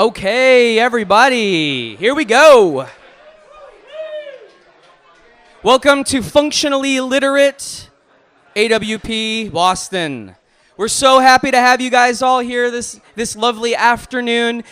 Okay, everybody, here we go. Welcome to Functionally Literate AWP Boston. We're so happy to have you guys all here this lovely afternoon.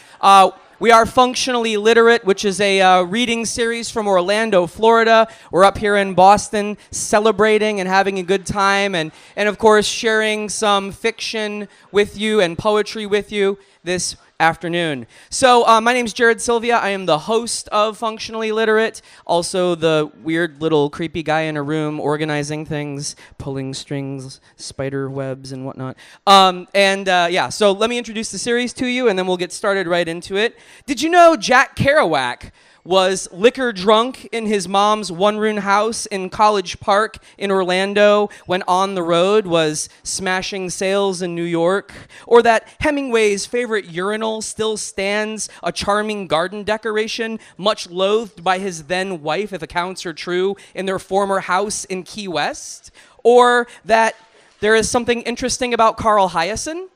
We are Functionally Literate, which is a reading series from Orlando, Florida. We're up here in Boston celebrating and having a good time and of course, sharing some fiction with you and poetry with you this afternoon. So my name's Jared Sylvia. I am the host of Functionally Literate, also the weird little creepy guy in a room organizing things, pulling strings, spider webs and whatnot. So let me introduce the series to you and then we'll get started right into it. Did you know Jack Kerouac was liquor drunk in his mom's one-room house in College Park in Orlando when On the Road was smashing sales in New York? Or that Hemingway's favorite urinal still stands, a charming garden decoration, much loathed by his then-wife, if accounts are true, in their former house in Key West? Or that there is something interesting about Carl Hyacin?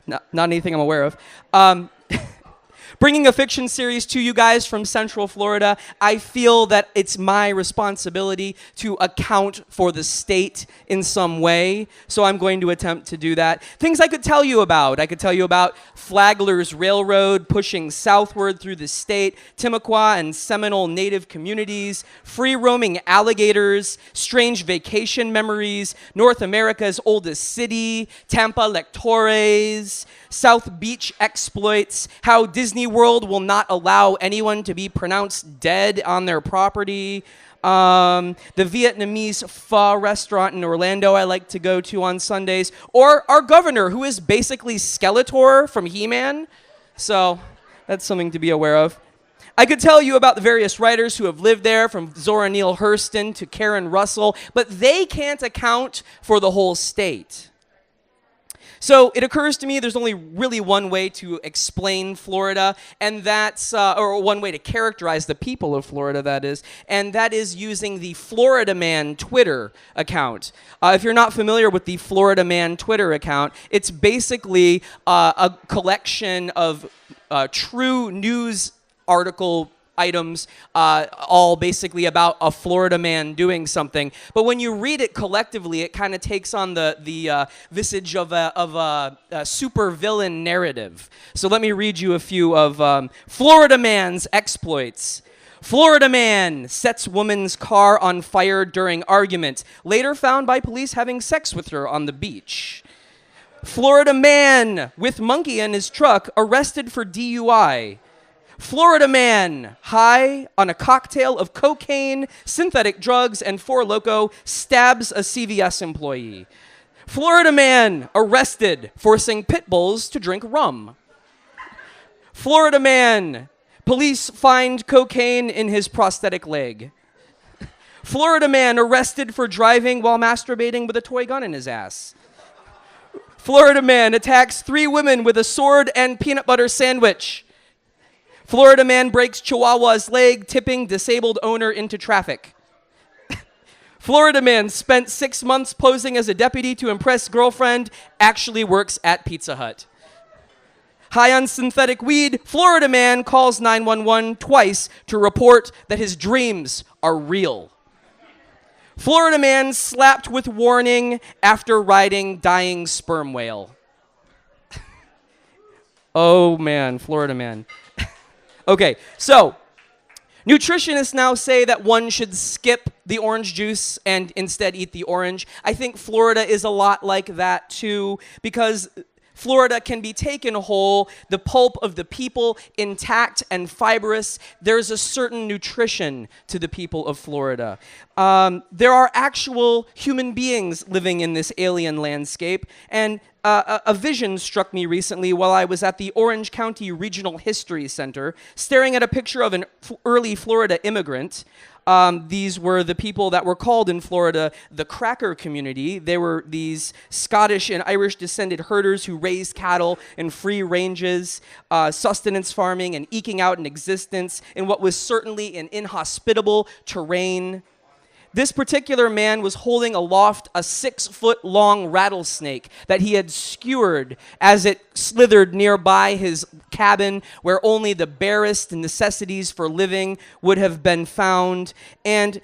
Not anything I'm aware of. Bringing a fiction series to you guys from Central Florida, I feel that it's my responsibility to account for the state in some way, so I'm going to attempt to do that. Things I could tell you about. I could tell you about Flagler's Railroad pushing southward through the state, Timucua and Seminole Native communities, free-roaming alligators, strange vacation memories, North America's oldest city, Tampa Lectores, South Beach exploits, how Disney World will not allow anyone to be pronounced dead on their property, the Vietnamese pho restaurant in Orlando I like to go to on Sundays, or our governor, who is basically Skeletor from He-Man. So that's something to be aware of. I could tell you about the various writers who have lived there, from Zora Neale Hurston to Karen Russell, but they can't account for the whole state. So it occurs to me there's only really one way to explain Florida, and that's, or one way to characterize the people of Florida, that is, and that is using the Florida Man Twitter account. If you're not familiar with the Florida Man Twitter account, it's basically a collection of true news article items, all basically about a Florida man doing something. But when you read it collectively, it kind of takes on the visage of a super villain narrative. So let me read you a few of Florida man's exploits. Florida man sets woman's car on fire during argument, later found by police having sex with her on the beach. Florida man with monkey in his truck arrested for DUI. Florida man, high on a cocktail of cocaine, synthetic drugs, and Four Loko, stabs a CVS employee. Florida man, arrested, forcing pit bulls to drink rum. Florida man, police find cocaine in his prosthetic leg. Florida man, arrested for driving while masturbating with a toy gun in his ass. Florida man attacks 3 women with a sword and peanut butter sandwich. Florida man breaks Chihuahua's leg, tipping disabled owner into traffic. Florida man spent 6 months posing as a deputy to impress girlfriend, actually works at Pizza Hut. High on synthetic weed, Florida man calls 911 twice to report that his dreams are real. Florida man slapped with warning after riding dying sperm whale. Oh man, Florida man. Okay, so nutritionists now say that one should skip the orange juice and instead eat the orange. I think Florida is a lot like that too, because Florida can be taken whole, the pulp of the people intact and fibrous. There's a certain nutrition to the people of Florida. There are actual human beings living in this alien landscape, and a vision struck me recently while I was at the Orange County Regional History Center, staring at a picture of an early Florida immigrant. These were the people that were called in Florida the Cracker community. They were these Scottish and Irish descended herders who raised cattle in free ranges, sustenance farming, and eking out an existence in what was certainly an inhospitable terrain. This particular man was holding aloft a 6-foot-long rattlesnake that he had skewered as it slithered nearby his cabin, where only the barest necessities for living would have been found. And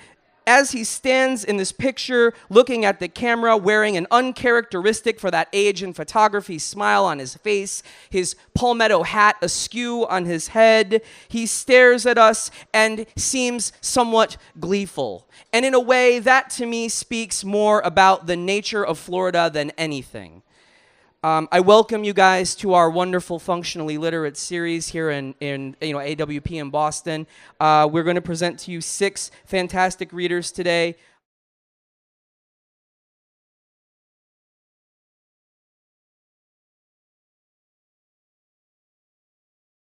as he stands in this picture, looking at the camera, wearing an uncharacteristic for that age in photography smile on his face, his palmetto hat askew on his head, he stares at us and seems somewhat gleeful. And in a way, that to me speaks more about the nature of Florida than anything. I welcome you guys to our wonderful Functionally Literate series here in AWP in Boston. We're going to present to you 6 fantastic readers today.